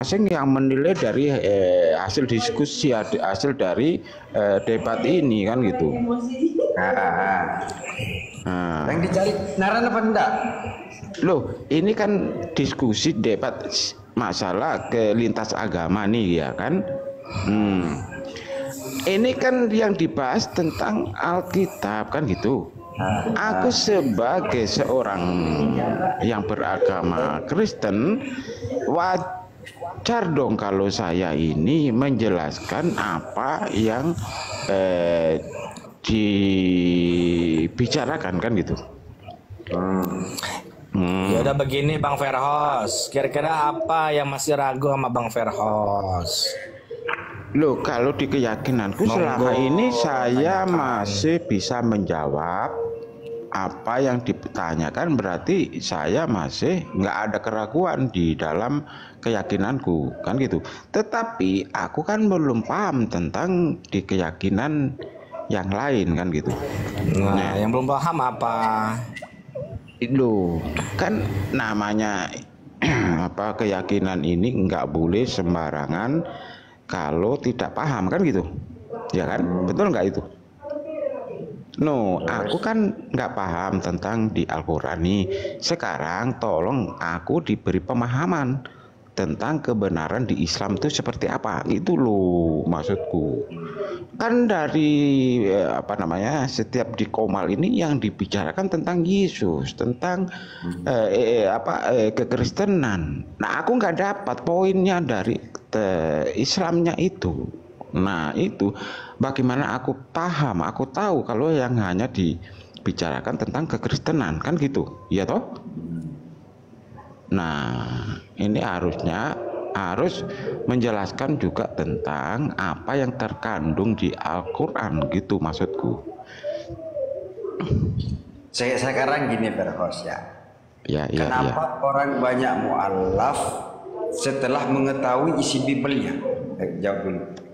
masing yang menilai dari hasil diskusi, hasil dari debat ini kan gitu. Nah, yang dicari naran apa enggak? Loh, ini kan diskusi debat masalah ke lintas agama nih ya kan. Ini kan yang dibahas tentang Alkitab kan gitu. Aku sebagai seorang yang beragama Kristen wajar dong kalau saya ini menjelaskan apa yang dibicarakan kan gitu. Ya udah begini Bang Verhos, kira-kira apa yang masih ragu sama Bang Verhos? Loh, kalau di keyakinanku selama ini saya masih bisa menjawab apa yang ditanyakan, berarti saya masih nggak ada keraguan di dalam keyakinanku kan gitu. Tetapi aku kan belum paham tentang di keyakinan yang lain kan gitu. Nah, yang belum paham apa? Loh, kan namanya apa keyakinan ini nggak boleh sembarangan kalau tidak paham kan gitu, ya kan? Betul nggak itu? No, aku kan nggak paham tentang di Al-Quran nih. Sekarang tolong aku diberi pemahaman tentang kebenaran di Islam itu seperti apa. Itu loh maksudku. Kan dari apa namanya, setiap di Komal ini yang dibicarakan tentang Yesus, tentang kekristenan. Nah, aku nggak dapat poinnya dari Islamnya itu. Nah, itu bagaimana aku paham, aku tahu kalau yang hanya dibicarakan tentang kekristenan kan gitu, ya toh? Nah, ini harus menjelaskan juga tentang apa yang terkandung di Al-Quran gitu maksudku. Sekarang gini Verhos ya. Kenapa orang banyak mu'alaf setelah mengetahui isi Bibelnya? Jawab dulu.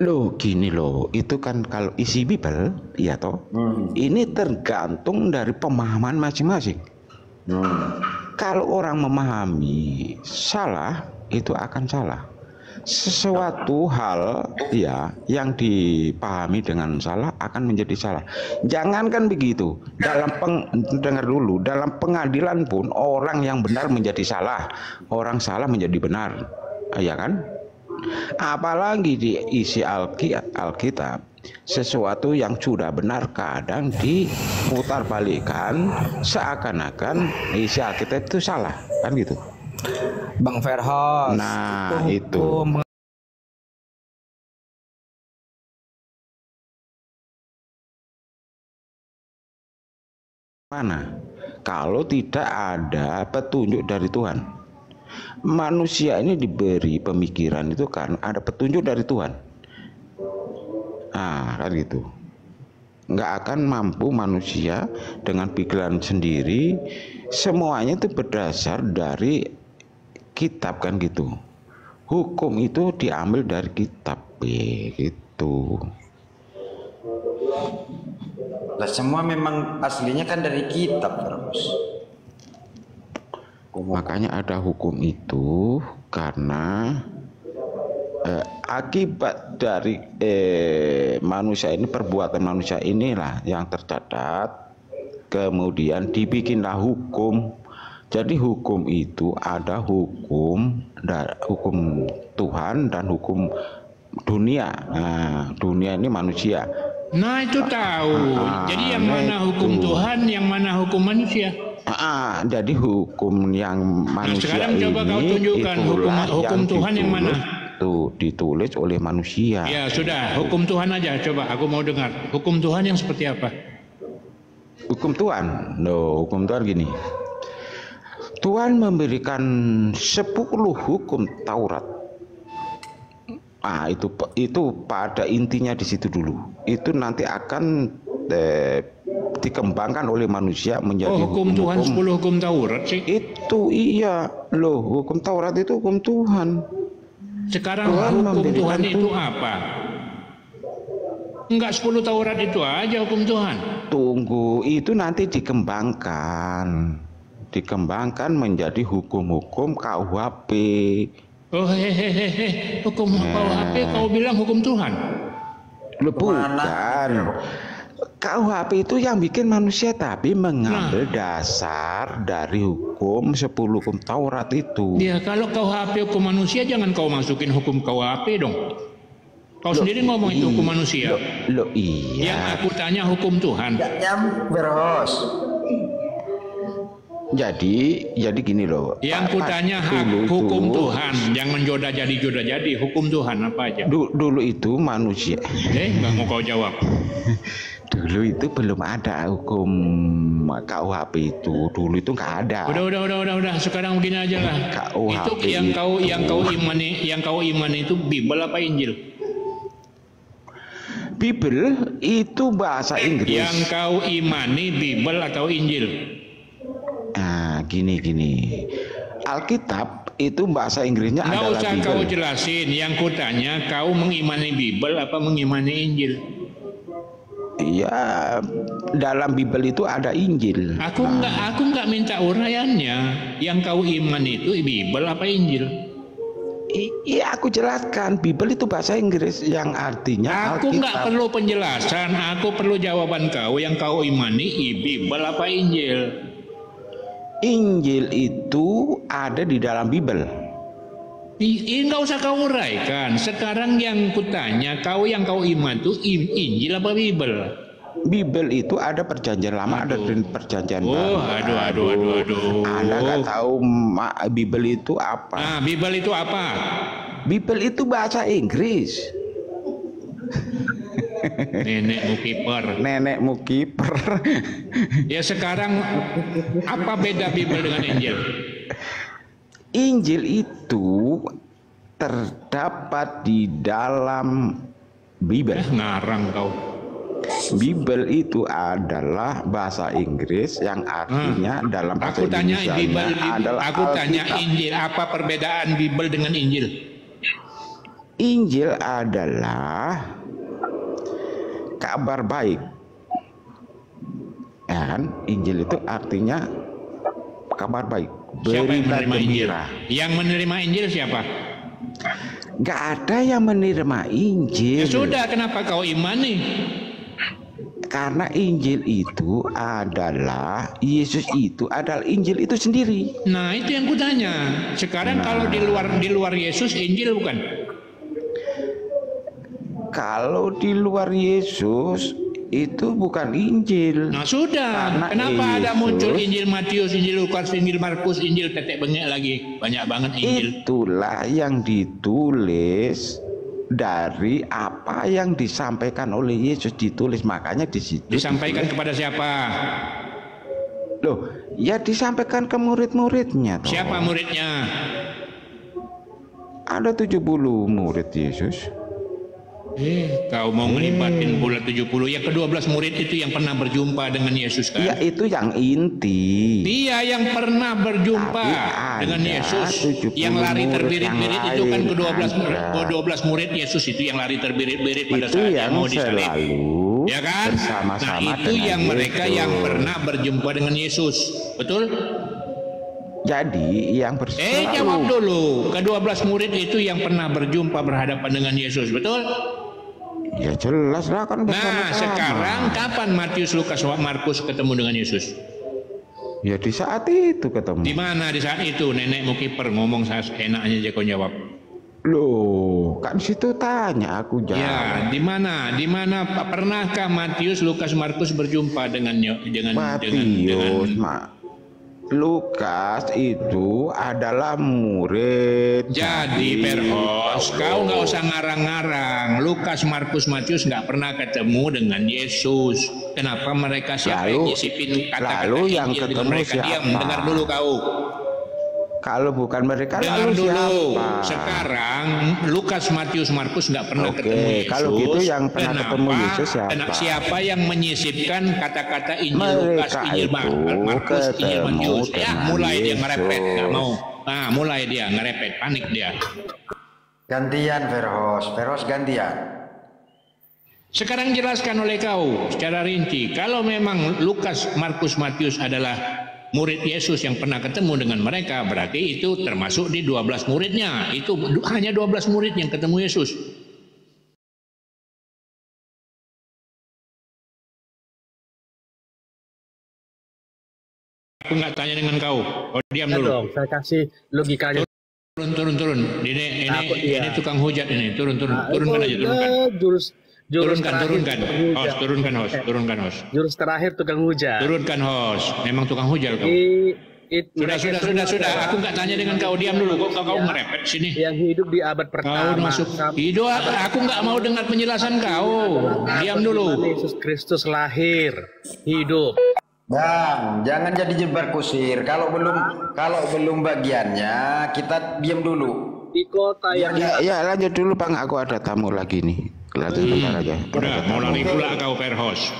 Loh gini loh, itu kan kalau isi Bibel, ya toh, ini tergantung dari pemahaman masing-masing. Kalau orang memahami salah, itu akan salah. Sesuatu hal ya yang dipahami dengan salah akan menjadi salah. Jangankan begitu, dengar dulu, dalam pengadilan pun orang yang benar menjadi salah, orang salah menjadi benar, ya kan? Apalagi di isi Alkitab, sesuatu yang sudah benar kadang diputarbalikkan seakan-akan isi Alkitab itu salah, kan gitu. Bang Verhos. Nah, itu. Mana? Kalau tidak ada petunjuk dari Tuhan. Manusia ini diberi pemikiran itu kan ada petunjuk dari Tuhan. Nah, kan gitu. Nggak akan mampu manusia dengan pikiran sendiri. Semuanya itu berdasar dari kitab kan gitu. Hukum itu diambil dari kitab, gitu. Lah semua memang aslinya kan dari kitab terus. Makanya ada hukum itu karena akibat dari manusia ini, perbuatan manusia inilah yang tercatat, kemudian dibikinlah hukum. Jadi hukum itu ada hukum Tuhan dan hukum dunia. Nah, dunia ini manusia. Nah, itu tahu. Jadi yang mana hukum Tuhan, yang mana hukum manusia? Jadi hukum yang manusia sekarang coba kau tunjukkan hukum Tuhan yang mana? Itu ditulis oleh manusia. Ya sudah, hukum Tuhan aja. Coba aku mau dengar. Hukum Tuhan yang seperti apa? Hukum Tuhan, hukum Tuhan gini. Tuhan memberikan 10 hukum Taurat. Itu pada intinya di situ dulu. Itu nanti akan dikembangkan oleh manusia menjadi hukum Tuhan 10 hukum Taurat sih. Itu iya loh, hukum Taurat itu hukum Tuhan. Sekarang hukum Tuhan itu apa? Enggak 10 Taurat itu aja hukum Tuhan. Tunggu, itu nanti dikembangkan menjadi hukum-hukum KUHP Oh hukum KUHP kau bilang hukum Tuhan? Loh, bukan. KUHP itu yang bikin manusia, tapi mengambil dasar dari hukum 10 hukum Taurat itu. Ya kalau KUHP hukum manusia, jangan kau masukin hukum KUHP dong. Kau sendiri ngomong itu hukum manusia. Loh iya. Yang aku tanya hukum Tuhan. Yang berhos. Jadi gini loh. Yang kutanya hukum Tuhan, yang menjoda jadi hukum Tuhan apa aja? Dulu itu manusia. Nggak mau kau jawab. Dulu itu belum ada hukum KUHP itu. Dulu itu nggak ada. Udah. Sekarang begini aja lah. KUHP itu yang kau imani itu Bible apa Injil? Bible itu bahasa Inggris. Yang kau imani Bible atau Injil? Nah, gini. Alkitab itu bahasa Inggrisnya adalah Bible. Nggak usah kau jelasin. Yang kutanya, kau mengimani Bible apa mengimani Injil? Iya, dalam Bible itu ada Injil. Aku nggak minta uraiannya. Yang kau iman itu Bible apa Injil? Iya, aku jelaskan. Bible itu bahasa Inggris yang artinya Aku nggak perlu penjelasan. Aku perlu jawaban kau. Yang kau imani Bible apa Injil? Injil itu ada di dalam Bible. Nggak usah kau uraikan. Sekarang yang kutanya, yang kau iman itu Injil apa Bible? Bible itu ada perjanjian lama, ada perjanjian baru. Aduh. Anda nggak tahu Bible itu apa? Nah, Bible itu apa? Bible itu bahasa Inggris. Nenekmu kiper. Ya sekarang apa beda Bible dengan Injil? Injil itu terdapat di dalam Bible. Ngarang kau. Bible itu adalah bahasa Inggris yang artinya dalam bahasa Indonesia adalah Aku tanya Injil, apa perbedaan Bible dengan Injil? Injil adalah kabar baik. Ya kan? Injil itu artinya kabar baik. Siapa yang menerima Injil? Yang menerima Injil siapa? Gak ada yang menerima Injil. Ya sudah, kenapa kau imani? Karena Injil itu adalah Yesus itu adalah Injil itu sendiri. Nah, itu yang kutanya. Sekarang kalau di luar Yesus Injil bukan? Kalau di luar Yesus itu bukan Injil. Nah sudah, karena kenapa Yesus, ada muncul Injil Matius, Injil Lukas, Injil Markus, Injil tetek bengek lagi, banyak banget Injil. Itulah yang ditulis dari apa yang disampaikan oleh Yesus, ditulis, makanya di situ disampaikan kepada siapa? Loh, ya disampaikan ke murid-muridnya. Siapa muridnya? Ada 70 murid Yesus. Kau mau ngelibatin pula 70. Yang ke-12 murid itu yang pernah berjumpa dengan Yesus kan? Iya, itu yang inti. Dia yang pernah berjumpa dengan Yesus. Yang lari terbirit-birit itu kan ke-12 murid Yesus itu yang lari terbirit-birit pada saat yang mau disalib. Ya kan? Nah, itu yang mereka yang pernah berjumpa dengan Yesus. Betul? Jadi yang bersama. Jawab dulu. Ke-12 murid itu yang pernah berjumpa berhadapan dengan Yesus. Betul? Ya jelas lah kan bersama-sama. Nah sekarang kapan Matius, Lukas, Markus ketemu dengan Yesus? Ya di saat itu ketemu. Di mana di saat itu? Nenekmu kiper ngomong enaknya aja kau jawab. Loh, kan situ tanya aku jawab. Ya, di mana? Di mana pernahkah Matius, Lukas, Markus berjumpa dengan Lukas itu adalah murid. Jadi Perhos, kau nggak usah ngarang-ngarang. Lukas, Markus, Matius nggak pernah ketemu dengan Yesus. Kenapa mereka siapa yang nyisipin kata-kata lalu yang ketemu mereka? siapa? Diam, dengar dulu kau. Kalau bukan mereka dengar lalu dulu. Siapa? Sekarang Lukas, Matius, Markus nggak pernah ketemu Yesus. Kalau gitu yang pernah ketemu Yesus siapa? Siapa yang menyisipkan kata-kata Injil Lukas, Injil Markus, Injil Matius? Ya, mulai dia ngerepet, nggak mau. Nah, mulai dia ngerepet, panik dia. Gantian Verhos gantian. Sekarang jelaskan oleh kau secara rinci. Kalau memang Lukas, Markus, Matius adalah murid Yesus yang pernah ketemu dengan mereka, berarti itu termasuk di 12 muridnya. Itu hanya 12 murid yang ketemu Yesus. Aku nggak tanya dengan kau. Kau diam dulu. Dong, saya kasih logikanya. Turun. Ini tukang hujat ini. Turunkan aja, turunkan. Turunkan host. Jurus terakhir tukang hujat. Turunkan host. Memang tukang hujat kau. Sudah. Aku nggak tanya dengan kau. Diam dulu. Kau ngerepet sini. Yang hidup di abad pertama. Kau masuk hidup. Aku nggak mau dengar penjelasan kau. Diam dulu. Yesus Kristus lahir, hidup. Bang, jangan jadi jebar kusir. Kalau belum bagiannya, kita diam dulu. Di kota yang ya lanjut dulu Bang, aku ada tamu lagi nih. Lanjut bentar aja. Udah, mau lari pula kau Verhos.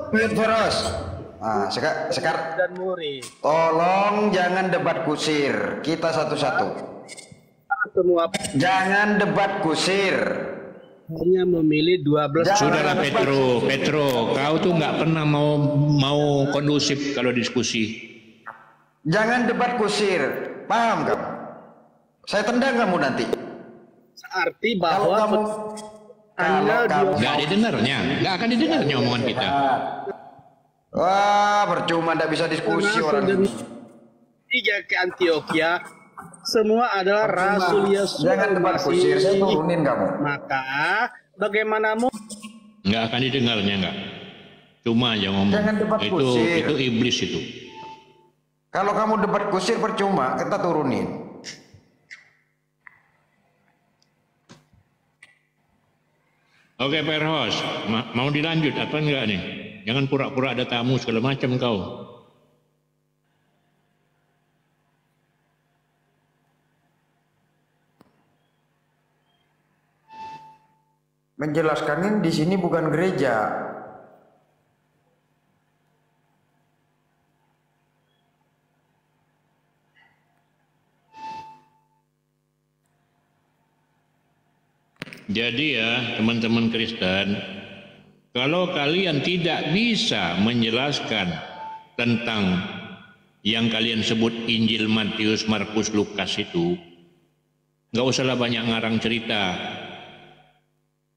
sama Verhos. Ah, sekarang dan murid. tolong jangan debat kusir. Kita satu-satu. Semua Jangan debat kusir. hanya memilih 12. Sudahlah Petro, kau tuh nggak pernah mau kondusif kalau diskusi. Jangan debat kusir. Paham kamu? Saya tendang kamu nanti. Arti bahwa Nggak didengarnya, nggak akan didengarnya omongan kita. Wah, percuma tidak bisa diskusi orang ini. Tiga ke Antioquia, semua adalah Rasul Yesus. Jangan debat kusir, saya turunin kamu. Maka bagaimana Nggak akan didengarnya, nggak. Cuma aja ngomong. Jangan debat kusir. Itu iblis itu. Kalau kamu debat kusir percuma, kita turunin. Oke Verhos, mau dilanjut apa enggak nih? Jangan pura-pura ada tamu segala macam kau. Menjelaskan di sini bukan gereja. Jadi ya teman-teman Kristen, kalau kalian tidak bisa menjelaskan tentang yang kalian sebut Injil Matius, Markus, Lukas itu, nggak usahlah banyak ngarang cerita.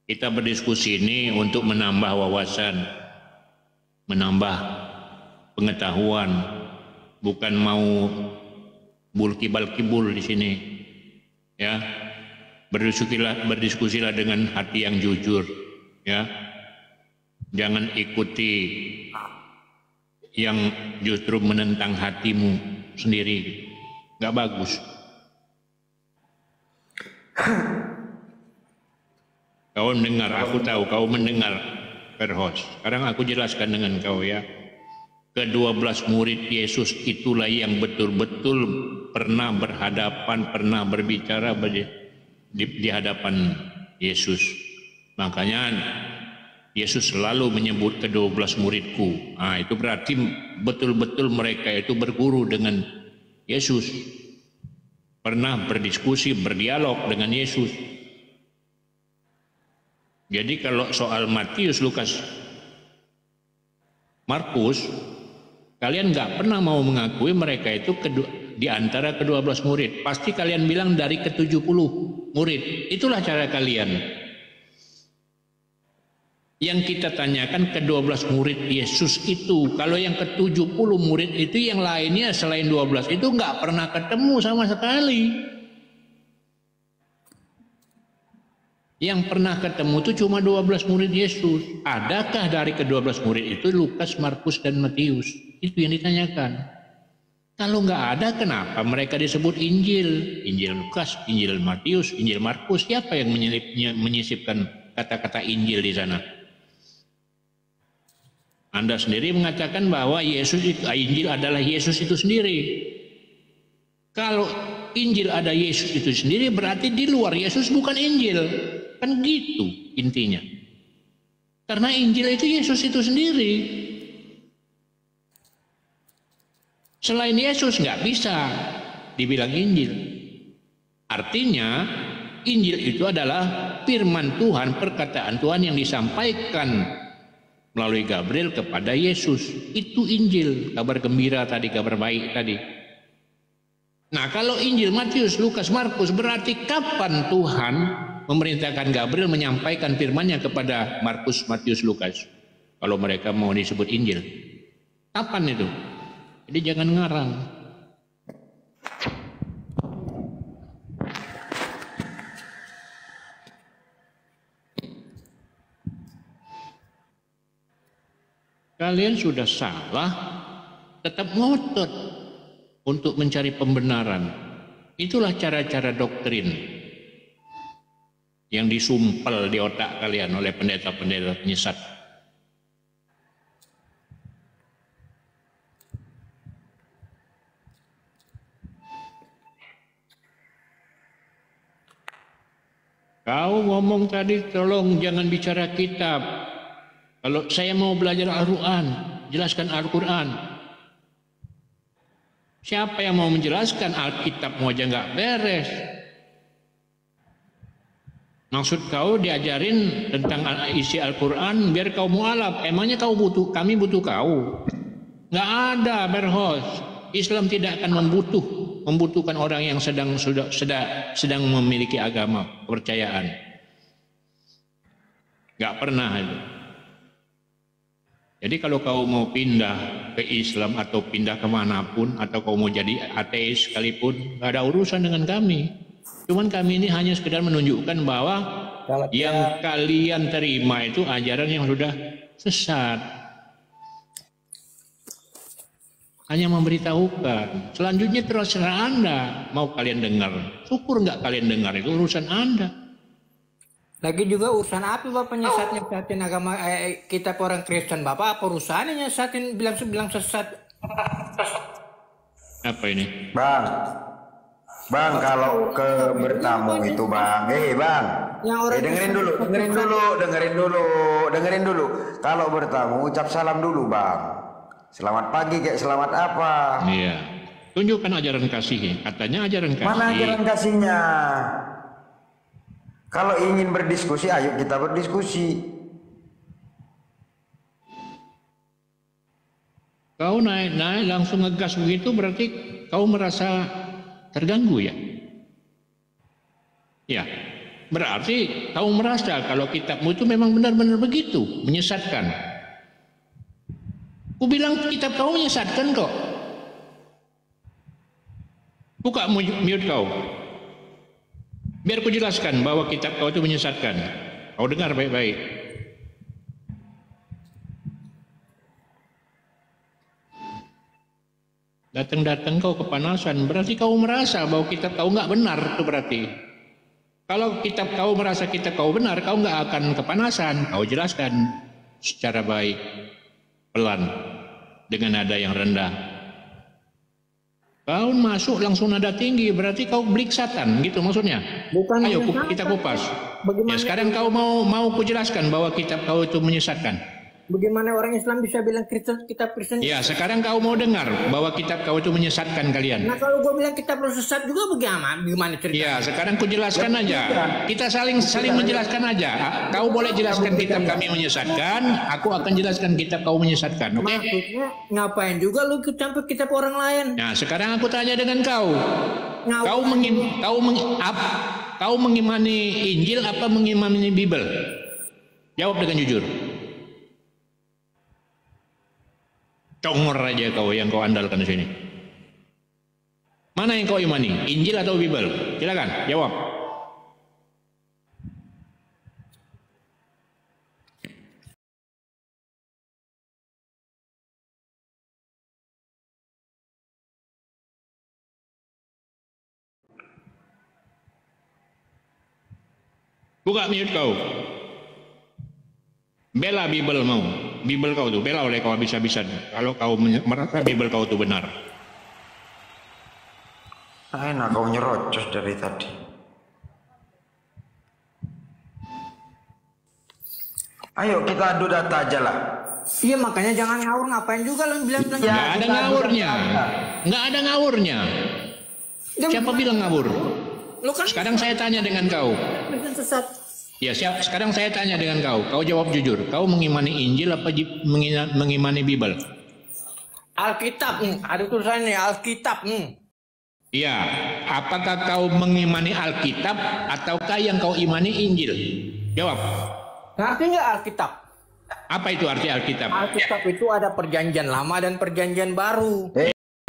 Kita berdiskusi ini untuk menambah wawasan, menambah pengetahuan, bukan mau bulkibal-kibul di sini, ya. Berdiskusilah dengan hati yang jujur, ya. Jangan ikuti yang justru menentang hatimu sendiri, nggak bagus. Kau mendengar, aku tahu kau mendengar, Verhos. Sekarang aku jelaskan dengan kau ya. Ke-12 murid Yesus itulah yang betul-betul pernah berhadapan, pernah berbicara di hadapan Yesus. Makanya Yesus selalu menyebut ke-12 muridku. Nah, itu berarti betul-betul mereka itu berguru dengan Yesus. Pernah berdiskusi, berdialog dengan Yesus. Jadi kalau soal Matius, Lukas, Markus, kalian nggak pernah mau mengakui mereka itu di antara ke-12 murid. Pasti kalian bilang dari ke-70 murid. Itulah cara kalian. Yang kita tanyakan ke-12 murid Yesus itu. Kalau yang ke-70 murid itu yang lainnya selain 12 itu nggak pernah ketemu sama sekali. Yang pernah ketemu itu cuma 12 murid Yesus. Adakah dari ke-12 murid itu Lukas, Markus, dan Matius? Itu yang ditanyakan. Kalau nggak ada, kenapa mereka disebut Injil? Injil Lukas, Injil Matius, Injil Markus. Siapa yang menyisipkan kata-kata Injil di sana? Anda sendiri mengatakan bahwa Injil adalah Yesus itu sendiri. Kalau Injil ada Yesus itu sendiri, berarti di luar Yesus bukan Injil. Kan gitu intinya. Karena Injil itu Yesus itu sendiri. Selain Yesus nggak bisa dibilang Injil. Artinya Injil itu adalah firman Tuhan, perkataan Tuhan yang disampaikan melalui Gabriel kepada Yesus. Itu Injil, kabar gembira tadi, kabar baik tadi. Nah, kalau Injil Matius, Lukas, Markus, berarti kapan Tuhan memerintahkan Gabriel menyampaikan firman-Nya kepada Markus, Matius, Lukas? Kalau mereka mau disebut Injil. Kapan itu? Jadi jangan ngarang. Kalian sudah salah, tetap ngotot untuk mencari pembenaran. Itulah cara-cara doktrin yang disumpel di otak kalian oleh pendeta-pendeta penyesat. Kau ngomong tadi, tolong jangan bicara kitab. Kalau saya mau belajar Al-Quran, jelaskan Al-Quran. Siapa yang mau menjelaskan Alkitabmu aja nggak beres? Maksud kau diajarin tentang isi Al-Quran biar kau mualaf. Emangnya kami butuh kau? Nggak ada, Berhos. Islam tidak akan membutuhkan orang yang sedang memiliki agama, kepercayaan. Nggak pernah itu. Jadi kalau kau mau pindah ke Islam atau pindah kemanapun, atau kau mau jadi ateis sekalipun, gak ada urusan dengan kami. Cuman kami ini hanya sekedar menunjukkan bahwa yang kalian terima itu ajaran yang sudah sesat. Hanya memberitahukan. Selanjutnya terserah Anda mau kalian dengar. Syukur nggak kalian dengar, itu urusan Anda. Lagi juga urusan apa Bapak nyesatin agama kita orang Kristen Bapak? Apa urusannya nyesatin bilang sesat? Apa ini? Bang kalau ke bertamu itu Bang, Bang, dengerin dulu. Kalau bertamu ucap salam dulu Bang. Selamat pagi kayak selamat apa? Iya. Tunjukkan ajaran kasih. Katanya ajaran kasih. Mana ajaran kasihnya? Kalau ingin berdiskusi, ayo kita berdiskusi. Kau naik langsung ngegas begitu berarti kau merasa terganggu ya? Ya, berarti kau merasa kalau kitabmu itu memang benar-benar begitu, menyesatkan. Ku bilang kitab kau menyesatkan kok. Buka mute kau. Biar ku jelaskan bahwa kitab kau itu menyesatkan. Kau dengar baik-baik. Datang-datang kau kepanasan, berarti kau merasa bahwa kitab kau nggak benar, itu berarti. Kalau kitab kau merasa kitab kau benar, kau nggak akan kepanasan. Kau jelaskan secara baik, pelan, dengan nada yang rendah. Kau masuk langsung nada tinggi, berarti kau bliksatan, gitu maksudnya. Bukan. Ayo kita kupas. Ya sekarang kau mau kujelaskan bahwa kitab kau itu menyesatkan. Bagaimana orang Islam bisa bilang kitab Kristen? Ya sekarang kau mau dengar bahwa kitab kau itu menyesatkan kalian. Nah kalau gue bilang kitab sesat juga bagaimana ceritanya? Ya sekarang ku jelaskan aja. Kita saling menjelaskan aja. Kau boleh jelaskan kitab kami menyesatkan, aku akan jelaskan kitab kau menyesatkan. Oke? Maksudnya ngapain juga lu campur kitab orang lain? Nah sekarang aku tanya dengan kau. Kau mengimani Injil apa mengimani Bible? Jawab dengan jujur. Congor aja kau yang kau andalkan di sini. Mana yang kau imani? Injil atau Bible? Silakan jawab. Buka mute kau. Bela Bible mau. Bible kau tuh bela oleh kau habis-habisan. Kalau kau merasa Bible kau tuh benar. Enak kau nyerocos dari tadi. Ayo kita adu data aja lah. Iya makanya jangan ngawur, ngapain juga lu bilang Nggak ada ngawurnya. Nggak ada ngawurnya. Siapa bilang ngawur? Lu kan sekarang saya tanya dengan kau. Kristen sesat. Ya, sekarang saya tanya dengan kau jawab jujur. Kau mengimani Injil apa mengimani Bible? Alkitab, ada tulisannya Alkitab. Iya, apakah kau mengimani Alkitab ataukah yang kau imani Injil? Jawab. Ngerti nggak Alkitab? Apa itu arti Alkitab? Alkitab itu ada perjanjian lama dan perjanjian baru.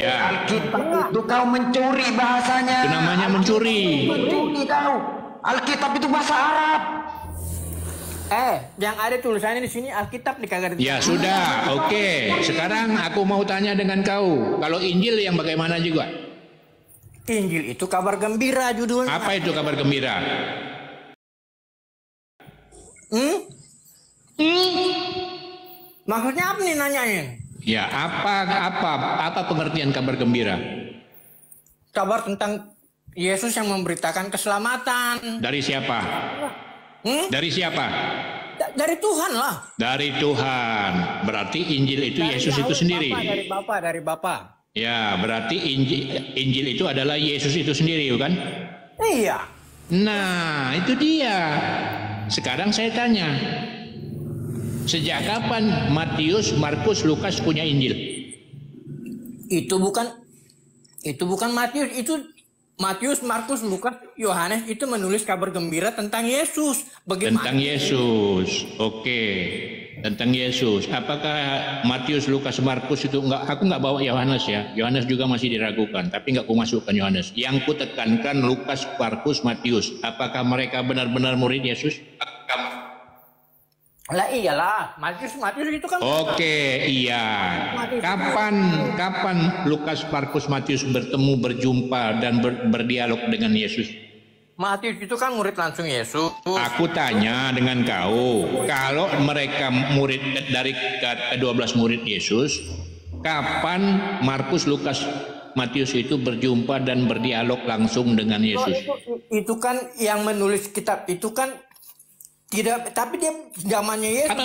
Ya. Alkitab itu kau mencuri bahasanya. Itu namanya mencuri. Mencuri kau. Alkitab itu bahasa Arab. Yang ada tulisannya di sini Alkitab nih kagak ada. Ya sudah, oke. Sekarang aku mau tanya dengan kau. Kalau Injil yang bagaimana juga? Injil itu kabar gembira judulnya. Apa itu kabar gembira? Maksudnya apa nih nanyain? Ya, apa pengertian kabar gembira? Kabar tentang Yesus yang memberitakan keselamatan. Dari siapa? Dari siapa? Dari Tuhan lah. Dari Tuhan. Berarti Injil itu dari Yesus itu sendiri. Dari Bapa. Ya, berarti Injil itu adalah Yesus itu sendiri, bukan? Iya. Nah, itu dia. Sekarang saya tanya. Sejak kapan Matius, Markus, Lukas punya Injil? Itu bukan Matius, itu Matius, Markus, Lukas, Yohanes itu menulis kabar gembira tentang Yesus. Bagaimana? Tentang Yesus. Oke. Tentang Yesus. Apakah Matius, Lukas, Markus itu enggak? Aku enggak bawa Yohanes ya. Yohanes juga masih diragukan, tapi enggak aku masukkan Yohanes. Yang ku tekankan Lukas, Markus, Matius. Apakah mereka benar-benar murid Yesus? Lah iyalah, Matius itu kan. Oke, iya. Kapan Lukas, Markus, Matius berjumpa dan berdialog dengan Yesus? Matius itu kan murid langsung Yesus. Aku tanya dengan kau, kalau mereka murid dari ke-12 murid Yesus, kapan Markus, Lukas, Matius itu berjumpa dan berdialog langsung dengan Yesus? Itu kan yang menulis kitab itu kan tidak, tapi dia zamannya Yesus.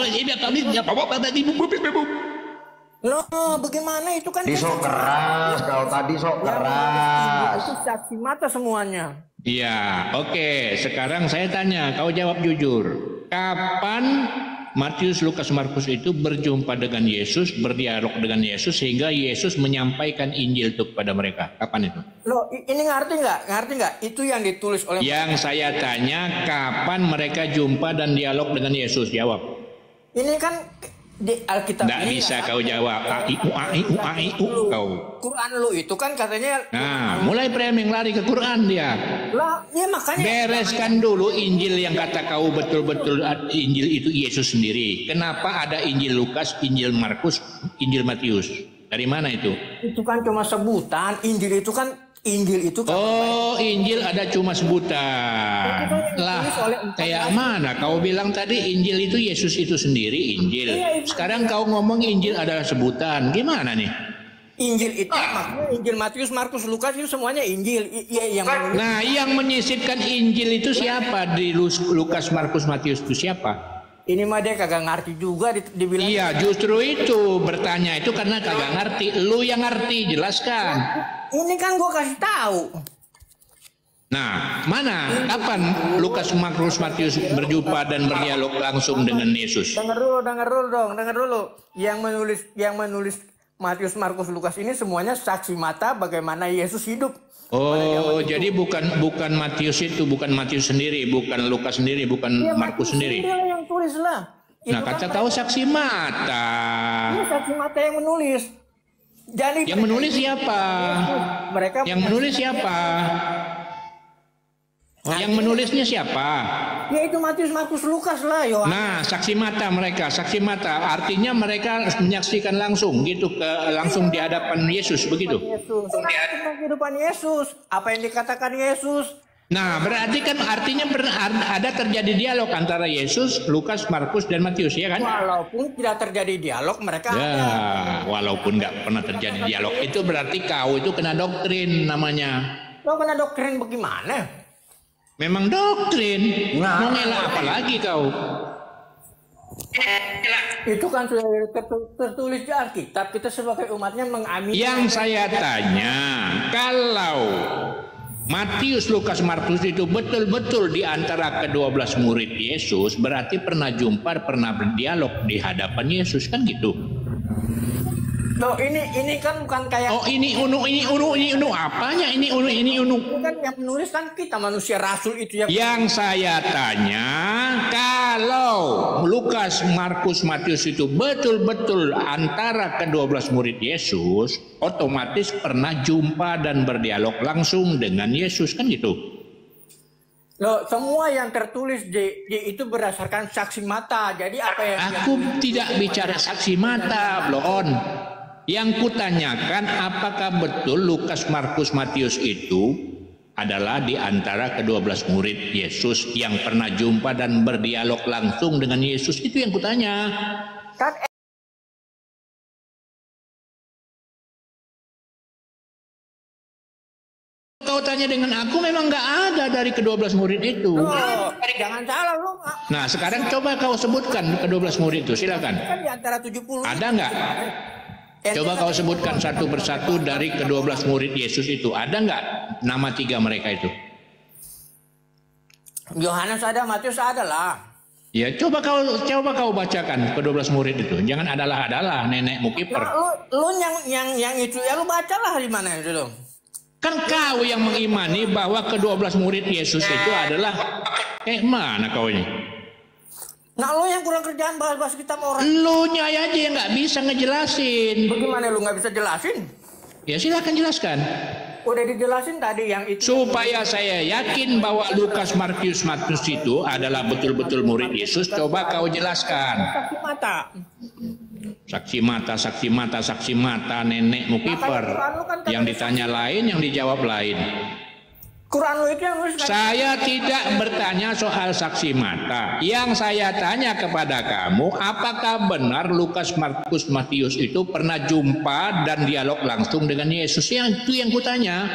Loh, bagaimana itu kan? Sok keras, kalau tadi sok keras. Itu saksi mata semuanya. Iya, oke. Sekarang saya tanya, kau jawab jujur. Kapan Matius, Lukas, Markus itu berjumpa dengan Yesus, berdialog dengan Yesus sehingga Yesus menyampaikan Injil itu kepada mereka? Kapan itu? Loh, ini ngerti nggak? Itu yang ditulis oleh. Yang saya tanya, kapan mereka jumpa dan dialog dengan Yesus? Jawab. Ini kan di Alkitab. Nggak bisa kau jawab. Kau. Quran lu itu kan katanya. Nah, mulai framing lari ke Quran dia. Lah, ya makanya. Bereskan dulu Injil yang kata kau betul-betul Injil itu Yesus sendiri. Kenapa ada Injil Lukas, Injil Markus, Injil Matius? Dari mana itu? Itu kan cuma sebutan. Injil itu kan. Oh, Injil ada cuma sebutan. Lah, kayak mana? Kau bilang tadi Injil itu Yesus itu sendiri Injil. Sekarang kau ngomong Injil adalah sebutan. Gimana nih? Injil itu maksudnya Injil Matius, Markus, Lukas itu semuanya Injil. Nah, yang menyisipkan Injil itu siapa di Lukas, Markus, Matius itu siapa? Ini mah dia kagak ngerti juga dibilang. Iya, justru itu bertanya itu karena kagak ngerti. Lu yang ngerti, jelaskan. Ini kan gua kasih tahu. Nah, mana? Kapan Lukas, Markus, Matius berjumpa dan berdialog langsung dengan Yesus? Dengar dulu. Yang menulis Matius, Markus, Lukas ini semuanya saksi mata bagaimana Yesus hidup. Oh, jadi bukan Matius itu, bukan Matius sendiri, bukan Lukas sendiri, bukan ya, Markus sendiri. Yang tulis lah. Nah, kata tahu saksi mata. Ini saksi mata yang menulis. Jadi yang menulis siapa? Yang menulis siapa? Yang menulisnya siapa? Ya itu Matius, Markus, Lukas lah, Yohanes. Nah, saksi mata mereka, saksi mata. Artinya mereka menyaksikan langsung gitu langsung di hadapan Yesus begitu. Tentang kehidupan Yesus, apa yang dikatakan Yesus. Nah, berarti kan artinya ada terjadi dialog antara Yesus, Lukas, Markus dan Matius, ya kan? Walaupun tidak terjadi dialog, mereka ada. Walaupun nggak pernah terjadi dialog, itu berarti kau itu kena doktrin namanya. Kau kena doktrin bagaimana? Memang doktrin. Mau ngelak apa lagi kau? Itu kan sudah tertulis di Alkitab. Kita sebagai umatnya mengamini. Yang saya tanya, kalau Matius, Lukas, Markus itu betul-betul di antara ke-12 murid Yesus, berarti pernah jumpa, pernah berdialog di hadapan Yesus, kan gitu. Loh, ini kan bukan kayak ini unu apanya ini unu ini kan yang menulis kan kita manusia rasul itu yang saya tanya, kalau Lukas, Markus, Matius itu betul-betul antara ke-12 murid Yesus, otomatis pernah jumpa dan berdialog langsung dengan Yesus, kan gitu. Loh, semua yang tertulis itu berdasarkan saksi mata. Jadi apa yang aku tidak bicara saksi mata, Blon. Yang kutanyakan, apakah betul Lukas, Markus, Matius itu adalah di antara ke-12 murid Yesus yang pernah jumpa dan berdialog langsung dengan Yesus? Itu yang kutanya. Kau tanya dengan aku, memang nggak ada dari ke-12 murid itu. Jangan salah lu. Nah, sekarang coba kau sebutkan ke-12 murid itu, silakan. Kan di antara 70. Ada nggak? Coba kau sebutkan satu persatu dari ke-12 murid Yesus itu. Ada nggak nama 3 mereka itu? Yohanes ada, Matius ada lah. Ya, coba kau bacakan ke-12 murid itu. Jangan adalah nenekmu kiper. Nah, lu yang itu ya lu bacalah di mana itu dong. Kan kau yang mengimani bahwa ke-12 murid Yesus itu adalah mana kau ini? Nah, lo yang kurang kerjaan bahas-bahas kitab orang. Lo nya aja yang nggak bisa ngejelasin. Bagaimana lu nggak bisa jelasin? Ya silakan jelaskan. Udah dijelasin tadi yang itu. Supaya saya yakin bahwa Lukas, Markus, Matius itu adalah betul-betul murid Yesus, coba kau jelaskan. Saksi mata, nenekmu kiper. Yang ditanya lain, yang dijawab lain. Quran itu yang saya tidak bertanya soal saksi mata. Yang saya tanya kepada kamu, apakah benar Lukas, Markus, Matius itu pernah jumpa dan dialog langsung dengan Yesus? Itu yang kutanya.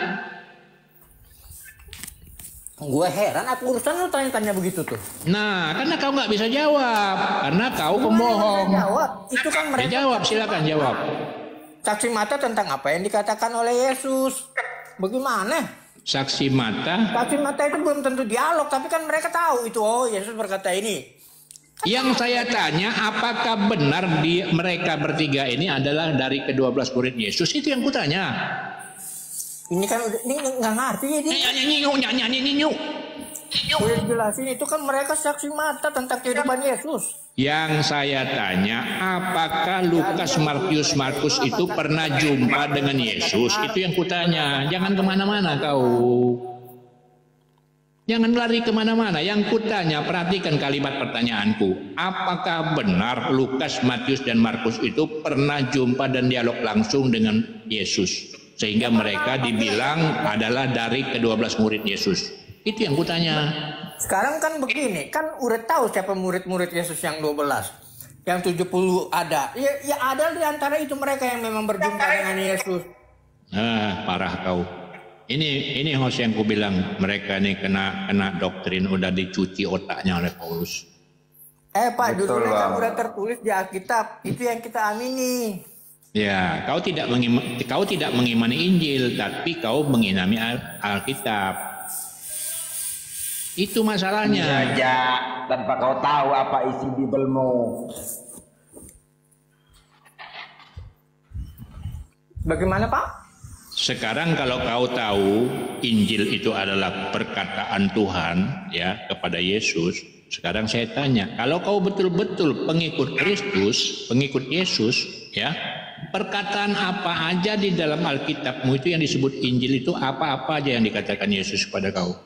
Gue heran, apa urusan lu tanya-tanya begitu tuh? Nah, karena kau nggak bisa jawab, karena kau pembohong. Jawab, itu kan mereka. Jawab, silakan jawab. Saksi mata tentang apa yang dikatakan oleh Yesus? Bagaimana? Saksi mata itu belum tentu dialog, tapi kan mereka tahu itu. Oh, Yesus berkata ini. Yang saya tanya, apakah benar mereka bertiga ini adalah dari ke-12 murid Yesus? Itu yang kutanya. Ini kan ini nggak ngerti ya dia. Udah jelasin itu kan mereka saksi mata tentang kehidupan Yesus. Yang saya tanya, apakah Lukas, Markus itu pernah jumpa dengan Yesus? Itu yang kutanya. Jangan kemana-mana kau. Jangan lari kemana-mana. Yang kutanya, perhatikan kalimat pertanyaanku. Apakah benar Lukas, Matius, dan Markus itu pernah jumpa dan dialog langsung dengan Yesus? Sehingga mereka dibilang adalah dari ke-12 murid Yesus. Itu yang kutanya. Sekarang kan begini, kan udah tahu siapa murid-murid Yesus yang 12. Yang 70 ada. Ya ada di antara itu mereka yang memang berjumpa dengan Yesus. Parah kau. Ini host yang ku bilang, mereka ini kena doktrin, udah dicuci otaknya oleh Paulus. Pak, dulu kan udah tertulis di Alkitab, itu yang kita amini. Ya, kau tidak mengimani Injil, tapi kau mengimani Alkitab. Itu masalahnya. Saja tanpa kau tahu apa isi Bibelmu. Bagaimana, Pak? Sekarang kalau kau tahu Injil itu adalah perkataan Tuhan ya kepada Yesus, sekarang saya tanya, kalau kau betul-betul pengikut Kristus, pengikut Yesus, ya, perkataan apa aja di dalam Alkitabmu itu yang disebut Injil itu apa-apa aja yang dikatakan Yesus kepada kau?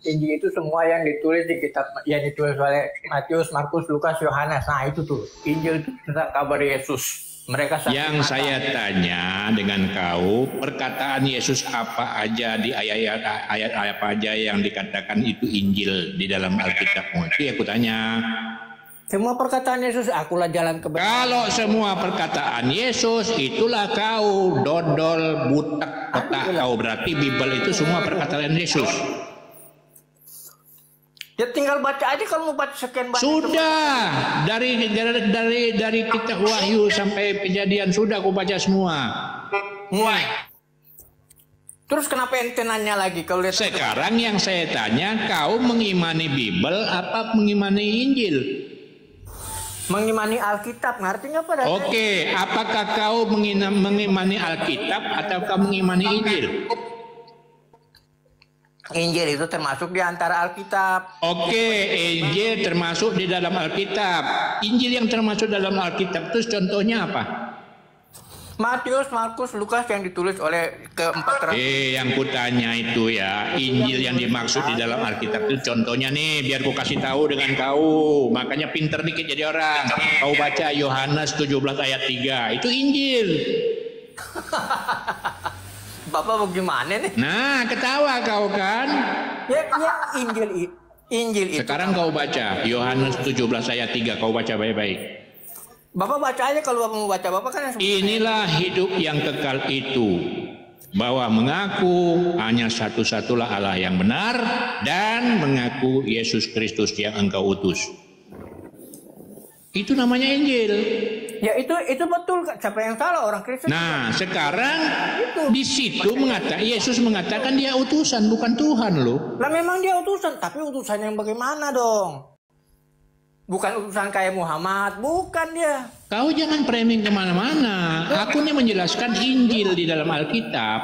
Injil itu semua yang ditulis di kitab yang ditulis oleh Matius, Markus, Lukas, Yohanes. Nah itu tuh Injil itu tentang kabar Yesus. Mereka yang saya tanya dengan kau, perkataan Yesus apa aja di ayat apa aja yang dikatakan itu Injil di dalam Alkitabmu? Itu ya aku tanya. Semua perkataan Yesus, akulah jalan kebenaran. Kalau semua perkataan Yesus, itulah kau dodol butak otak kau. Berarti Bible itu semua perkataan Yesus. Ya tinggal baca aja kalau mau baca sekian banyak. Sudah dari kitab Wahyu sampai Kejadian sudah aku baca semua. Terus kenapa ente nanya lagi kalau lihat? Sekarang yang saya tanya, kau mengimani Bible apa mengimani Injil? Mengimani Alkitab, ngerti nggak pada? Oke, apakah kau mengimani Alkitab atau kau mengimani Injil? Injil itu termasuk di antara Alkitab. Oke, Injil termasuk di dalam Alkitab. Injil yang termasuk dalam Alkitab itu contohnya apa? Matius, Markus, Lukas yang ditulis oleh keempat. Yang kutanya itu ya, Injil yang dimaksud di dalam Alkitab itu contohnya nih, biar ku kasih tahu dengan kau. Makanya pinter dikit jadi orang. Kau baca Yohanes 17 ayat 3, itu Injil. Bapak bagaimana nih? Nah, ketawa kau kan? Ya Injil itu. Sekarang kau baca Yohanes 17 ayat 3, kau baca baik-baik. Bapak baca aja kalau Bapak mau baca. Bapak kan yang inilah hidup yang kekal itu, bahwa mengaku hanya satu-satulah Allah yang benar dan mengaku Yesus Kristus yang engkau utus. Itu namanya Injil. Ya itu betul. Siapa yang salah, orang Kristen? Nah, sekarang di situ Yesus mengatakan dia utusan, bukan Tuhan loh. Lah memang dia utusan, tapi utusan yang bagaimana dong? Bukan utusan kayak Muhammad, bukan dia. Kau jangan framing kemana-mana. Aku ini menjelaskan Injil di dalam Alkitab.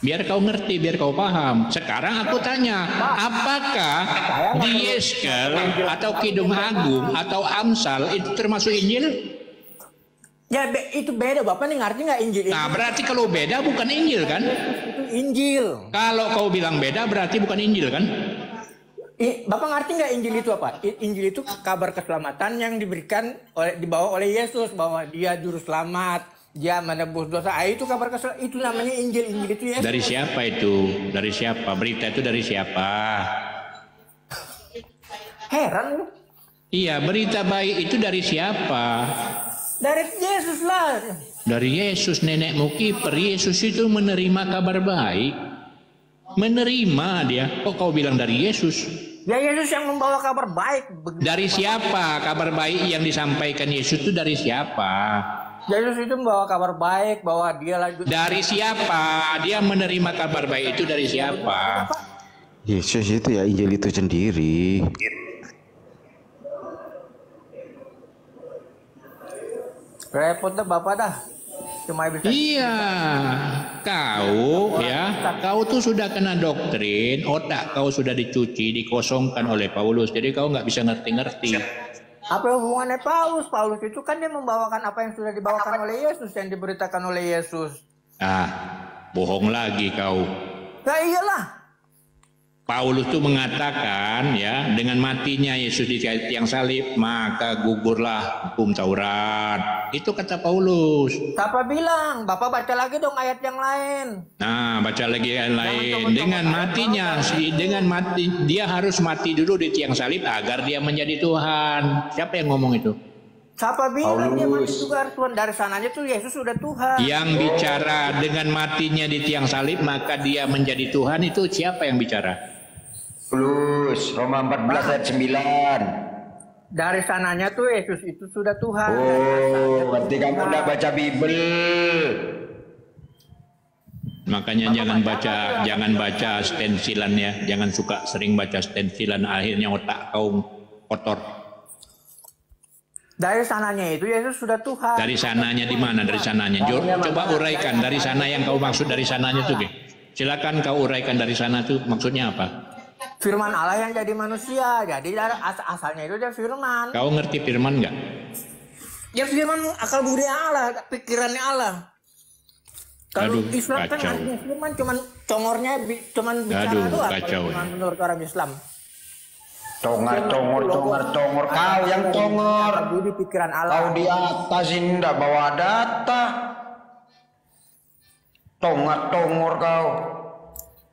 Biar kau ngerti, biar kau paham. Sekarang aku tanya, apakah di Yeskel atau Kidung Agung atau Amsal itu termasuk Injil? Ya itu beda, Bapak nih ngerti nggak Injil? Nah berarti kalau beda bukan Injil kan? Itu Injil. Kalau kau bilang beda berarti bukan Injil kan? Bapak ngerti nggak Injil itu apa? Injil itu kabar keselamatan yang dibawa oleh Yesus, bahwa dia juru selamat, dia menebus dosa. Itu kabar keselamatan, itu namanya Injil. Injil itu Yesus. Dari siapa itu? Dari siapa? Berita itu dari siapa? Heran lu. Iya, berita baik itu dari siapa? Dari Yesus lah. Dari Yesus, nenekmu kiper. Yesus itu menerima kabar baik. Menerima dia. Kok kau bilang dari Yesus? Ya Yesus yang membawa kabar baik. Dari siapa kabar baik yang disampaikan Yesus itu dari siapa? Yesus itu membawa kabar baik bahwa dia lagi. Dari siapa? Dia menerima kabar baik itu dari siapa? Yesus itu ya Injil itu sendiri. Repot dah Bapak dah. Cuma bisa. Iya, kau tuh sudah kena doktrin, otak kau sudah dicuci, dikosongkan oleh Paulus, jadi kau nggak bisa ngerti-ngerti. Apa hubungannya Paulus? Paulus itu kan dia membawakan apa yang sudah dibawakan oleh Yesus, yang diberitakan oleh Yesus. Bohong lagi kau. Ya iyalah. Paulus itu mengatakan ya, dengan matinya Yesus di tiang salib maka gugurlah hukum Taurat. Itu kata Paulus. Siapa bilang? Bapak baca lagi dong ayat yang lain. Nah, baca lagi ayat lain. Dengan matinya, dia harus mati dulu di tiang salib agar dia menjadi Tuhan. Siapa yang ngomong itu? Siapa bilang dia mati juga Tuhan? Dari sananya tuh Yesus sudah Tuhan. Yang bicara dengan matinya di tiang salib maka dia menjadi Tuhan, itu siapa yang bicara? Paulus, Roma 14 ayat 9. Dari sananya tuh Yesus itu sudah Tuhan. Oh, berarti kamu udah baca Bible. Makanya jangan baca stensilan ya, jangan suka sering baca stensilan, akhirnya otak kau kotor. Dari sananya itu Yesus sudah Tuhan. Dari sananya di mana? Dari sananya. Coba uraikan dari sana yang kau maksud dari sananya tuh. Silakan kau uraikan dari sana tuh maksudnya apa? Firman Allah yang jadi manusia. Jadi asalnya itu dia firman. Kau ngerti firman nggak? Ya firman akal budi Allah, pikirannya Allah. Kalau Islam kan artinya firman cuman congornya cuman bicara doang. Kacau. Menurut orang Islam. Congor kau yang congor. Budi pikiran Allah. Kau di atas ini ndak bawa data. Tongor kau.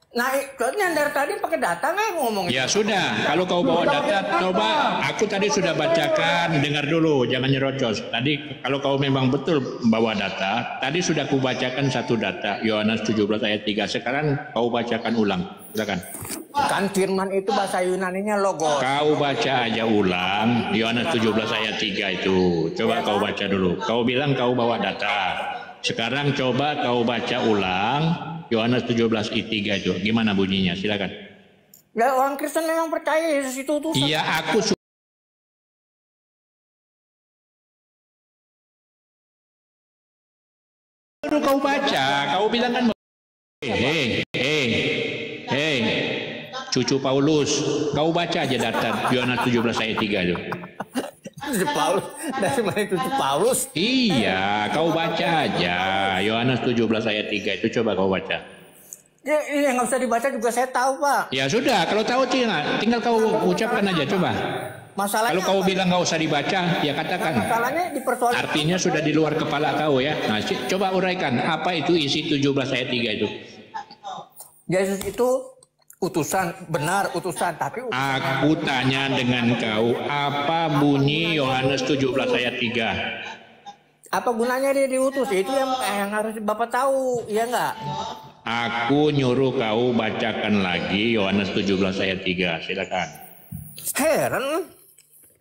Nah, yang dari tadi pakai data nggak ngomong? Ya sudah, kalau kau bawa data, coba. Aku tadi sudah bacakan, dengar dulu, jangan nyerocos. Tadi kalau kau memang betul bawa data, tadi sudah kubacakan satu data, Yohanes 17 ayat 3. Sekarang kau bacakan ulang, silakan. Kan firman itu bahasa Yunaninya logos. Kau baca aja ulang, Yohanes 17 ayat 3 itu. Coba kau baca dulu. Kau bilang kau bawa data. Sekarang coba kau baca ulang Yohanes 17 ayat 3 itu. Gimana bunyinya? Silakan. Ya orang Kristen memang percaya Yesus itu utusan. Iya, aku suruh kau baca, kau bilang kan cucu Paulus, kau baca aja data Yohanes 17 ayat 3 itu. Cucu Paulus, dari mana cucu Paulus? Iya, kau baca aja Yohanes 17 ayat 3 itu, coba kau baca. Ya, yang nggak usah dibaca juga saya tahu, Pak. Ya sudah, kalau tahu tinggal kau ucapkan aja, coba. Masalahnya kalau kau bilang nggak usah dibaca, ya katakan. Masalahnya dipersoalkan. Artinya sudah di luar kepala kau ya. Nah, coba uraikan apa itu isi 17 ayat 3 itu. Yesus itu utusan, benar utusan, tapi aku tanya dengan kau, apa bunyi Yohanes 17 ayat 3? Apa gunanya dia diutus? Itu yang harus Bapak tahu, ya enggak? Aku nyuruh kau bacakan lagi Yohanes 17 ayat 3, silakan. Heran.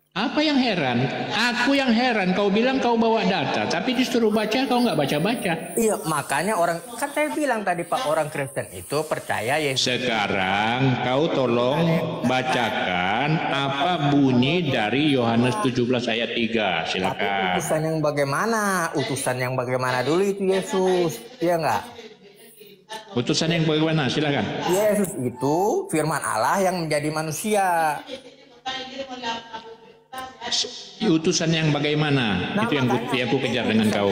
Apa yang heran? Aku yang heran. Kau bilang kau bawa data, tapi disuruh baca kau nggak baca-baca. Iya, makanya orang, kan saya bilang tadi Pak, orang Kristen itu percaya Yesus. Sekarang kau tolong bacakan apa bunyi dari Yohanes 17 ayat 3. Silakan. Tapi utusan yang bagaimana? Utusan yang bagaimana dulu itu Yesus, iya enggak? Utusan yang bagaimana? Silakan. Yesus itu firman Allah yang menjadi manusia. Utusan yang bagaimana? Nah, itu yang aku kejar dengan kau.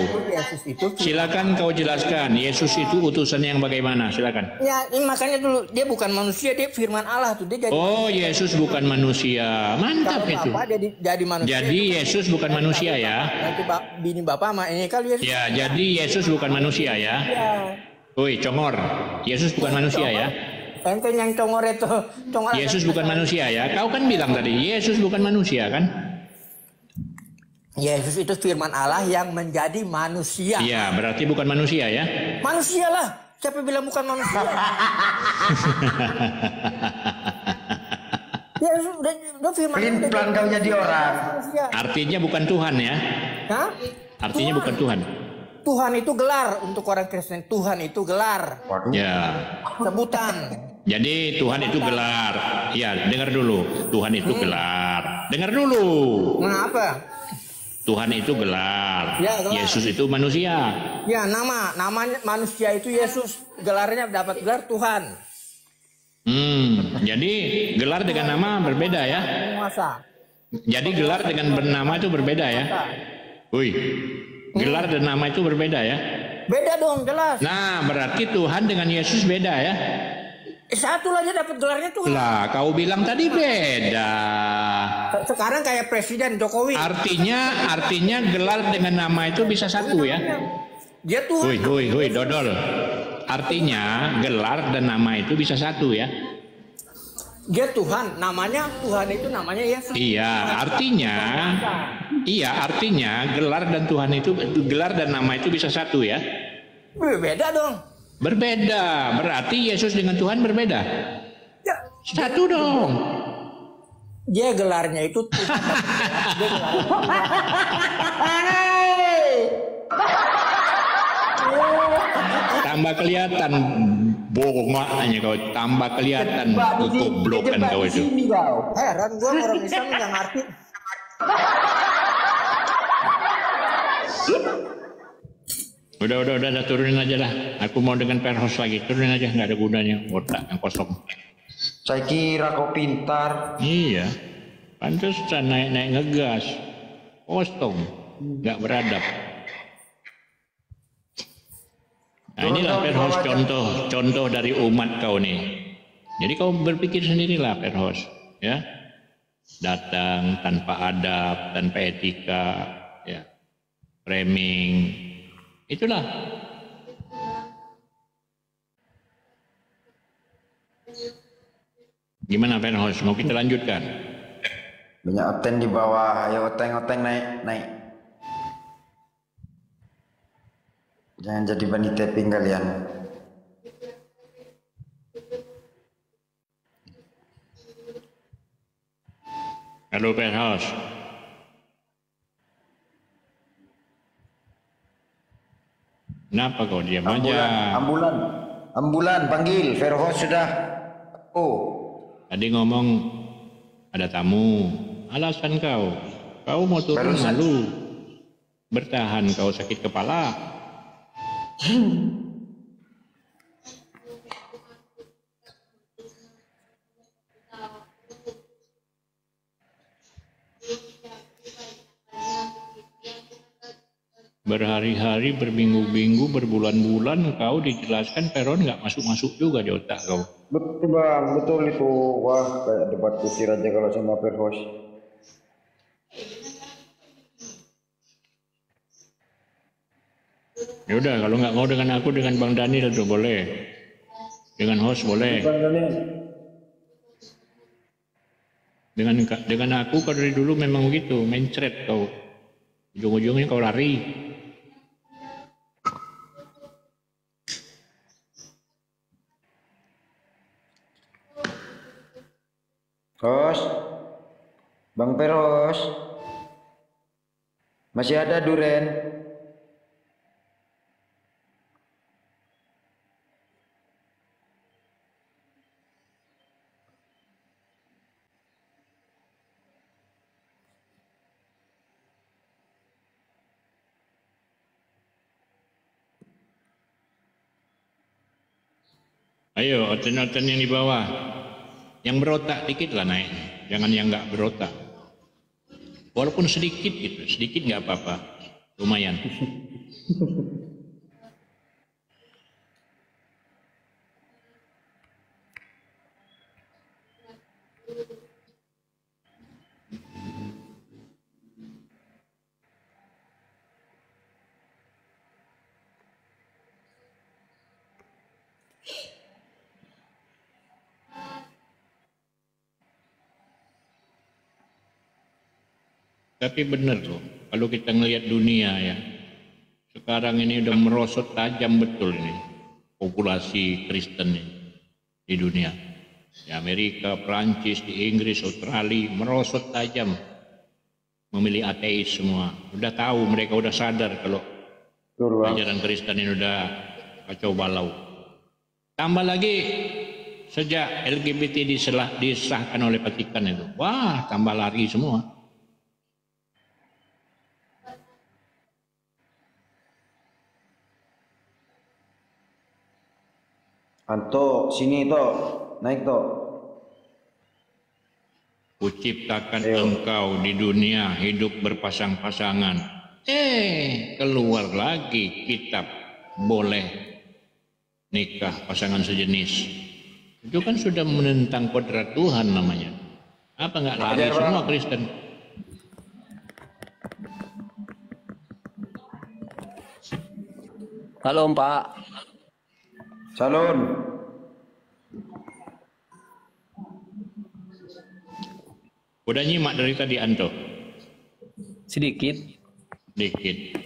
Silakan kau jelaskan. Yesus itu utusan yang bagaimana? Silakan. Ya, ini makanya dulu dia bukan manusia, dia firman Allah tuh. Dia jadi Yesus bukan manusia. Mantap itu. Jadi manusia. Jadi Yesus bukan manusia ya. Nanti bini Bapak sama ini kali Yesus. Ya, jadi Yesus bukan manusia ya. Ya. Woi, congor. Yesus bukan manusia ya. Ente yang congor itu. Yesus bukan manusia ya. Kau kan bilang tadi Yesus bukan manusia kan? Yesus itu firman Allah yang menjadi manusia. Iya, berarti bukan manusia ya? Manusia lah. Siapa bilang bukan manusia? Yesus udah firman. Pelin-pelan kau jadi orang. Artinya bukan Tuhan ya? Hah? Artinya bukan Tuhan. Tuhan itu gelar untuk orang Kristen. Tuhan itu gelar. Waduh. Ya. Sebutan. Jadi Tuhan itu gelar. Ya, dengar dulu. Tuhan itu gelar. Dengar dulu. Nah, apa? Tuhan itu gelar. Ya, gelar. Yesus itu manusia. Ya, namanya manusia itu Yesus. Gelarnya dapat gelar Tuhan. Jadi gelar dengan nama berbeda ya? Masa? Jadi gelar dengan bernama itu berbeda ya? Wih. Gelar dan nama itu berbeda ya? Beda dong, jelas. Nah, berarti Tuhan dengan Yesus beda ya? Satu aja dapat gelarnya Tuhan. Lah, kau bilang tadi beda. Sekarang kayak Presiden Jokowi. Artinya gelar dengan nama itu bisa satu ya? Dia Tuhan. Hui, dodol. Artinya gelar dan nama itu bisa satu ya? Dia Tuhan, namanya Tuhan itu namanya Yesus. Iya, artinya gelar dan Tuhan itu, gelar dan nama itu bisa satu ya? Berbeda dong. Berbeda, berarti Yesus dengan Tuhan berbeda. Ya. Satu dong. Dia gelarnya itu Tuhan. Tambah kelihatan bongoknya kau, tambah kelihatan goblokan kau itu. Heran gua orang Islam yang ngerti. Udah, turunin aja lah. Aku mau dengan perhos lagi, turunin aja, nggak ada gunanya, otak yang kosong. Saya kira kau pintar. Iya, pantesan naik ngegas, kosong, nggak beradab. Nah inilah perhos contoh dari umat kau nih. Jadi kau berpikir sendirilah perhos, ya. Datang tanpa adab, tanpa etika, ya, framing, itulah. Gimana perhos? Mau kita lanjutkan? Banyak oteng di bawah, ayo oteng naik. Jangan jadi bunny tapping kalian. Halo perhos. Kenapa kau diam aja? Ambulan panggil, Verhos sudah. Oh. Tadi ngomong ada tamu. Alasan kau mau turun malu. Bertahan kau sakit kepala. Berhari-hari, berminggu-minggu, berbulan-bulan kau dijelaskan peron nggak masuk-masuk juga di otak kau. Betul bang, betul itu. Wah, kayak debat kusir aja kalau sama Verhos. Ya udah, kalau nggak mau dengan aku, dengan Bang Daniel tuh boleh. Dengan host boleh. Bang Daniel. Dengan aku kau dari dulu memang begitu, mencret kau. Ujung-ujungnya kau lari. Hos, Bang Verhos, masih ada Duren? Ayo, oten-oten yang di bawah. Yang berotak dikit lah naik, jangan yang nggak berotak. Walaupun sedikit gitu, sedikit nggak apa-apa, lumayan. Tapi benar loh, kalau kita ngelihat dunia ya, sekarang ini udah merosot tajam betul ini populasi Kristen di dunia. Di Amerika, Prancis, di Inggris, Australia merosot tajam, memilih ateis semua. Udah tahu, mereka udah sadar kalau ajaran Kristen ini udah kacau balau. Tambah lagi sejak LGBT disahkan oleh Vatikan itu, wah tambah lari semua. Anto, sini toh, naik toh. Kuciptakan engkau di dunia hidup berpasang-pasangan. Keluar lagi kitab boleh nikah pasangan sejenis. Itu kan sudah menentang kodrat Tuhan namanya. Apa nggak lari semua Kristen? Halo Pak. Salon. Udah nyimak dari tadi Anto? Sedikit. Sedikit.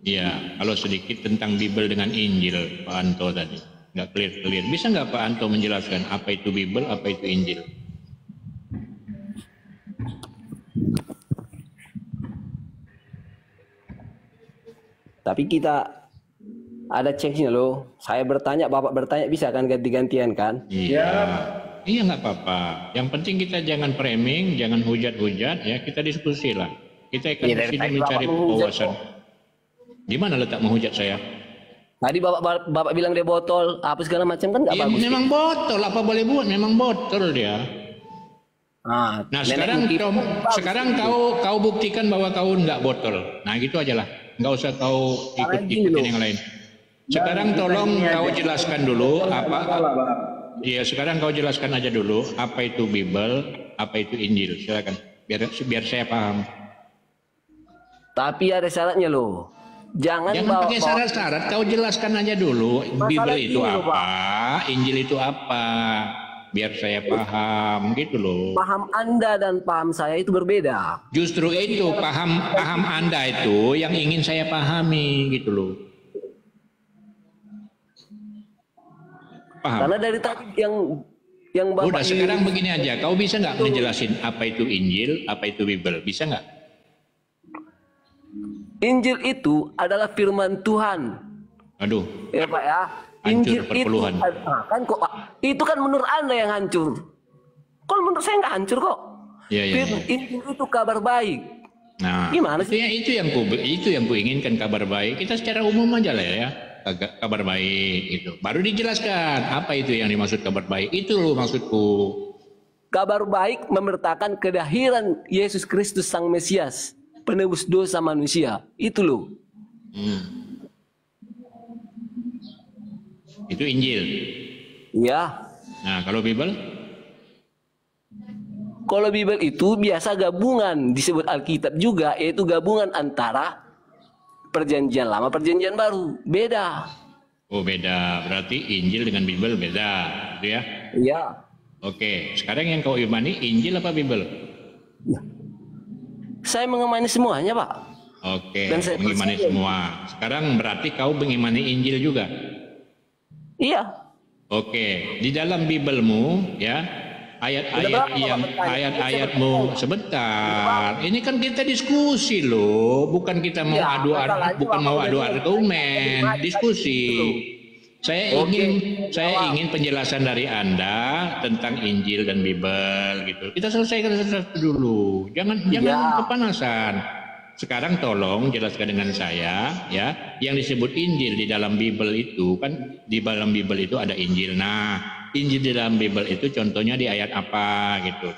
Iya, kalau sedikit tentang Bible dengan Injil Pak Anto tadi. Nggak clear. Bisa nggak Pak Anto menjelaskan apa itu Bible, apa itu Injil? Tapi kita ada ceknya loh. Saya bertanya, Bapak bertanya, bisa kan ganti-gantian kan? Iya, nggak apa-apa. Yang penting kita jangan framing, jangan hujat-hujat ya. Kita diskusi lah. Kita akan di sini mencari wawasan. Di mana letak menghujat saya? Tadi Bapak bilang dia botol, apa segala macam kan nggak bagus. Memang botol, apa boleh buat? Memang botol dia. Nah sekarang kau buktikan bahwa kau nggak botol. Nah gitu aja lah. Nggak usah kau ikut-ikutin yang lain. Sekarang tolong kau jelaskan dulu apa. Iya, sekarang kau jelaskan aja dulu apa itu Bible, apa itu Injil. Silakan. Biar saya paham. Tapi ada syaratnya loh. Jangan pakai syarat-syarat. Kau jelaskan aja dulu. Bible itu apa, Injil itu apa. Biar saya paham gitu loh. Paham Anda dan paham saya itu berbeda. Justru itu paham Anda itu yang ingin saya pahami gitu loh. Paham? Karena dari tadi yang Bapak udah sekarang begini aja, kau bisa nggak ngejelasin apa itu Injil, apa itu Bible, bisa nggak? Injil itu adalah firman Tuhan. Aduh. Ya Pak ya. Hancur Injil perpuluhan. kan kok itu kan menurut Anda yang hancur. Kalau menurut saya nggak hancur kok. Injil itu kabar baik. Nah, gimana sih? Itu yang ku inginkan, kabar baik. Kita secara umum aja lah ya, kabar baik itu. Baru dijelaskan apa itu yang dimaksud kabar baik. Itu loh maksudku. Kabar baik memberitakan kelahiran Yesus Kristus Sang Mesias, penebus dosa manusia. Itu loh. Itu Injil. Ya. Nah, kalau Bible? Kalau Bible itu biasa gabungan, disebut Alkitab juga, yaitu gabungan antara Perjanjian Lama, Perjanjian Baru. Beda. Oh, beda. Berarti Injil dengan Bible beda, gitu ya? Iya. Oke, sekarang yang kau imani Injil apa Bible? Ya. Saya mengimani semuanya, Pak. Oke, mengimani semua. Sekarang berarti kau mengimani Injil juga? Iya. Oke, di dalam Biblemu ya, ayat-ayatmu sebentar. Ini kan kita diskusi loh, bukan kita mau adu argumen, diskusi. Saya ingin penjelasan dari Anda tentang Injil dan Bible gitu. Kita selesaikan satu dulu. Jangan kepanasan. Sekarang tolong jelaskan dengan saya ya, yang disebut Injil di dalam Bible itu kan, di dalam Bible itu ada Injil. Nah, Injil di dalam Bible itu contohnya di ayat apa gitu?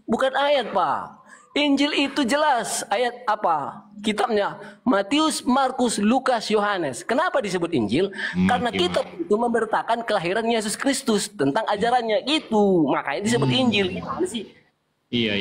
Bukan ayat, Pak. Injil itu jelas ayat apa? Kitabnya Matius, Markus, Lukas, Yohanes. Kenapa disebut Injil? Karena kitab itu memberitakan kelahiran Yesus Kristus, tentang ajarannya itu. Makanya disebut Injil. Gimana sih? Iya.